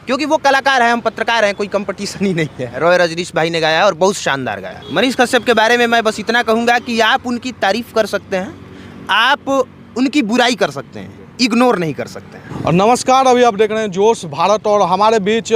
क्योंकि वो कलाकार है, हम पत्रकार हैं, कोई कंपटीशन ही नहीं है। रॉय रजनीश भाई ने गाया और बहुत शानदार गाया। मनीष कश्यप के बारे में मैं बस इतना कहूँगा कि आप उनकी तारीफ कर सकते हैं, आप उनकी बुराई कर सकते हैं, इग्नोर नहीं कर सकते हैं। और नमस्कार, अभी आप देख रहे हैं जोश भारत और हमारे बीच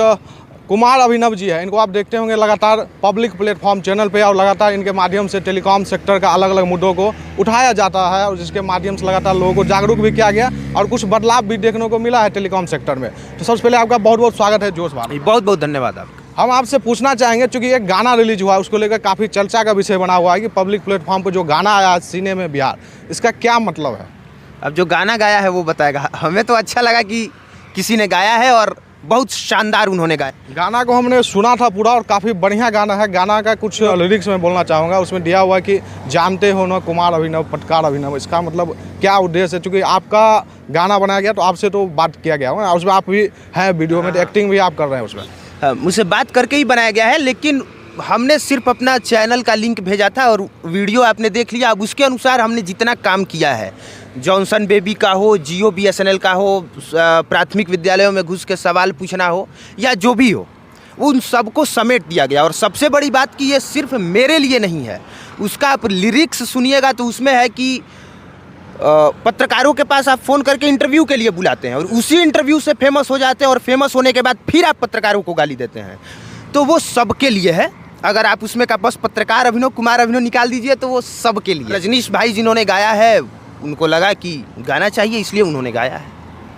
कुमार अभिनव जी है। इनको आप देखते होंगे लगातार पब्लिक प्लेटफॉर्म चैनल पे और लगातार इनके माध्यम से टेलीकॉम सेक्टर का अलग अलग मुद्दों को उठाया जाता है और जिसके माध्यम से लगातार लोगों को जागरूक भी किया गया और कुछ बदलाव भी देखने को मिला है टेलीकॉम सेक्टर में। तो सबसे पहले आपका बहुत बहुत स्वागत है जोश भारत। बहुत बहुत धन्यवाद आपका। हम आपसे पूछना चाहेंगे, चूँकि एक गाना रिलीज हुआ है, उसको लेकर काफ़ी चर्चा का विषय बना हुआ है कि पब्लिक प्लेटफॉर्म पर जो गाना आया सीने में बिहार, इसका क्या मतलब है? अब जो गाना गाया है वो बताएगा। हमें तो अच्छा लगा कि किसी ने गाया है और बहुत शानदार उन्होंने गाया। गाना को हमने सुना था पूरा और काफ़ी बढ़िया गाना है। गाना का कुछ लिरिक्स में बोलना चाहूँगा, उसमें दिया हुआ है कि जानते हो ना कुमार अभिनव पटकार अभिनव। इसका मतलब क्या उद्देश्य है? चूँकि आपका गाना बनाया गया तो आपसे तो बात किया गया है, उसमें आप भी हैं वीडियो में, तो एक्टिंग भी आप कर रहे हैं उसमें। मुझसे बात करके ही बनाया गया है, लेकिन हमने सिर्फ अपना चैनल का लिंक भेजा था और वीडियो आपने देख लिया। अब उसके अनुसार हमने जितना काम किया है, जॉनसन बेबी का हो, जियो BSNL का हो, प्राथमिक विद्यालयों में घुस के सवाल पूछना हो या जो भी हो, उन सबको समेट दिया गया। और सबसे बड़ी बात कि ये सिर्फ मेरे लिए नहीं है, उसका आप लिरिक्स सुनिएगा तो उसमें है कि पत्रकारों के पास आप फ़ोन करके इंटरव्यू के लिए बुलाते हैं और उसी इंटरव्यू से फेमस हो जाते हैं और फेमस होने के बाद फिर आप पत्रकारों को गाली देते हैं। तो वो सबके लिए है। अगर आप उसमें का बस पत्रकार अभिनव, कुमार अभिनव निकाल दीजिए तो वो सबके लिए। रजनीश भाई जिन्होंने गाया है, उनको लगा कि गाना चाहिए इसलिए उन्होंने गाया है।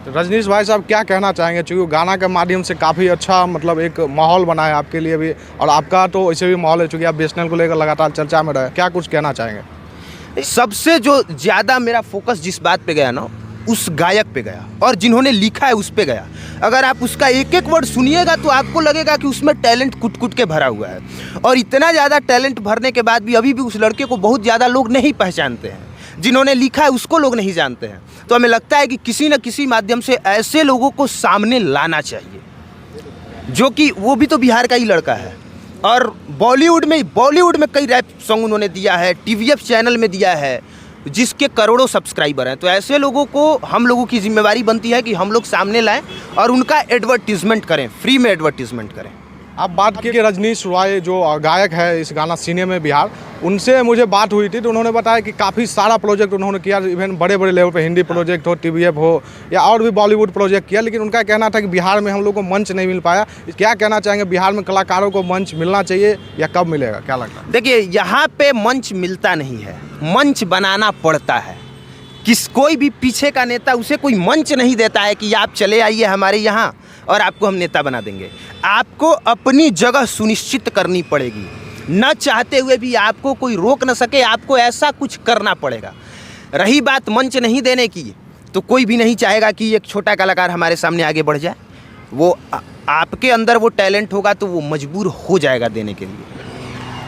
तो रजनीश भाई साहब क्या कहना चाहेंगे? चूँकि गाना के माध्यम से काफ़ी अच्छा मतलब एक माहौल बना है आपके लिए भी, और आपका तो वैसे भी माहौल है चूँकि आप BSNL को लेकर लगातार चर्चा में रहे। क्या कुछ कहना चाहेंगे? सबसे जो ज़्यादा मेरा फोकस जिस बात पे गया ना, उस गायक पे गया और जिन्होंने लिखा है उस पे गया। अगर आप उसका एक एक वर्ड सुनिएगा तो आपको लगेगा कि उसमें टैलेंट कुट कुट के भरा हुआ है। और इतना ज़्यादा टैलेंट भरने के बाद भी अभी भी उस लड़के को बहुत ज़्यादा लोग नहीं पहचानते हैं। जिन्होंने लिखा है उसको लोग नहीं जानते हैं। तो हमें लगता है कि किसी न किसी माध्यम से ऐसे लोगों को सामने लाना चाहिए, जो कि वो भी तो बिहार का ही लड़का है। और बॉलीवुड में कई रैप सॉन्ग उन्होंने दिया है, TVF चैनल में दिया है, जिसके करोड़ों सब्सक्राइबर हैं। तो ऐसे लोगों को हम लोगों की जिम्मेवारी बनती है कि हम लोग सामने लाएं और उनका एडवर्टीजमेंट करें, फ्री में एडवर्टीजमेंट करें। आप बात की रजनीश रॉय जो गायक है इस गाना सीने में बिहार, उनसे मुझे बात हुई थी तो उन्होंने बताया कि काफ़ी सारा प्रोजेक्ट उन्होंने किया, इवन बड़े बड़े लेवल पे हिंदी प्रोजेक्ट हो, TVF हो या और भी बॉलीवुड प्रोजेक्ट किया, लेकिन उनका कहना था कि बिहार में हम लोग को मंच नहीं मिल पाया। क्या कहना चाहेंगे, बिहार में कलाकारों को मंच मिलना चाहिए या कब मिलेगा, क्या लगता है? देखिए, यहाँ पे मंच मिलता नहीं है, मंच बनाना पड़ता है। कोई भी पीछे का नेता उसे कोई मंच नहीं देता है कि आप चले आइए हमारे यहाँ और आपको हम नेता बना देंगे। आपको अपनी जगह सुनिश्चित करनी पड़ेगी, न चाहते हुए भी आपको कोई रोक न सके, आपको ऐसा कुछ करना पड़ेगा। रही बात मंच नहीं देने की, तो कोई भी नहीं चाहेगा कि एक छोटा कलाकार हमारे सामने आगे बढ़ जाए। वो आपके अंदर वो टैलेंट होगा तो वो मजबूर हो जाएगा देने के लिए।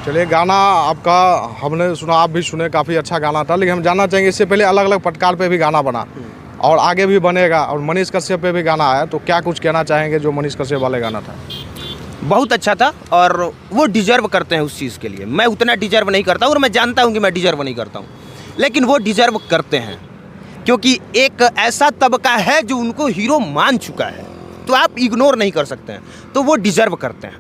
चलिए, गाना आपका हमने सुना, आप भी सुने, काफ़ी अच्छा गाना था, लेकिन हम जानना चाहेंगे इससे पहले अलग अलग पटकार पे भी गाना बना और आगे भी बनेगा और मनीष कश्यप पे भी गाना आया, तो क्या कुछ कहना चाहेंगे जो मनीष कश्यप वाले गाना था? बहुत अच्छा था और वो डिजर्व करते हैं उस चीज़ के लिए। मैं उतना डिजर्व नहीं करता और मैं जानता हूँ कि मैं डिजर्व नहीं करता हूँ, लेकिन वो डिजर्व करते हैं क्योंकि एक ऐसा तबका है जो उनको हीरो मान चुका है, तो आप इग्नोर नहीं कर सकते हैं, तो वो डिजर्व करते हैं।